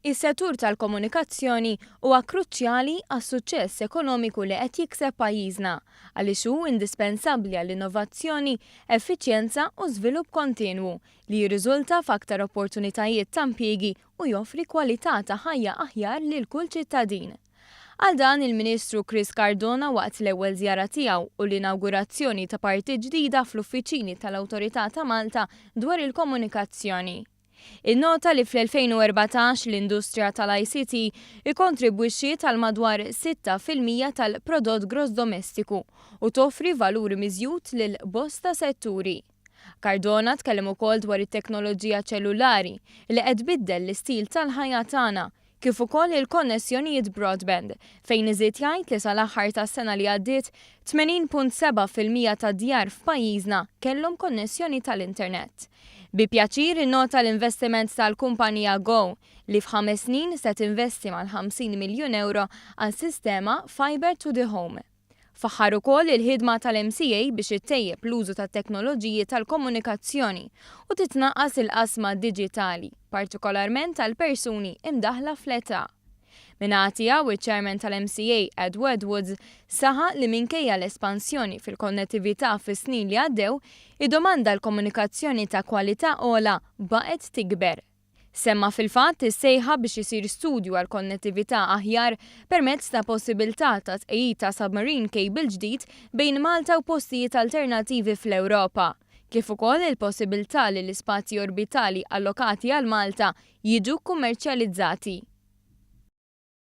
Is-settur tal-komunikazzjoni huwa kruċjali għas-suċċess ekonomiku li qed jikseb pajjiżna għaliex hu indispensabbli għall-innovazzjoni, effiċjenza u żvilupp kontinwu li jirriżulta f'aktar opportunitajiet ta' impjiegi u joffri kwalità ta' ħajja aħjar lil kull ċittadin. Għal dan il-Ministru Chris Cardona waqt l-ewwel żjara tiegħu u l-inawgurazzjoni ta' parti ġdida fl-uffiċini tal-Awtorità ta' Malta dwar il-komunikazzjoni. Innota li fl-2014 l-industrija tal-ICT ikkontribwixxiet għal madwar 6% tal-prodott gross domestiku u toffri valur miżjud lil bosta setturi. Cardona tkellem ukoll dwar it-teknoloġija ċellulari li qed tbiddel l-istil tal-ħajja tagħna kif ukoll il-konnessjonijiet broadband fejn iżid jgħid li sal-aħħar tas-sena li għaddiet 80.7% tad-djar f'pajjiżna kellhom konnessjoni tal-internet. Bi pjaċir innota l-investiment tal-kumpanija Go li f'5 snin se tinvesti mal-50 miljun euro għal sistema Fiber to the Home. Faħħar ukoll il-ħidma tal-MCA biex ittejjeb l-użu tat-teknoloġiji tal-komunikazzjoni u titnaqqas il-qasma diġitali, partikolarment tal-persuni imdaħla fl-età. Minatija u ċ-Chairman tal-MCA Edward Woods saħa li minkejja l-espansjoni fil-konnettività fis-snin li għaddew, id-domanda l-komunikazzjoni ta' kwalità ogħla baqgħet tikber. Semma fil-fatt is-sejħa biex isir studju għal konnettività aħjar permezz ta' possibilità ta' tqejjid ta' submarine cable ġdid bejn Malta u postijiet alternattivi fl-Ewropa, kif ukoll il-possibilità li l-ispazji orbitali allokati għal Malta jiġu kummerċjalizzati.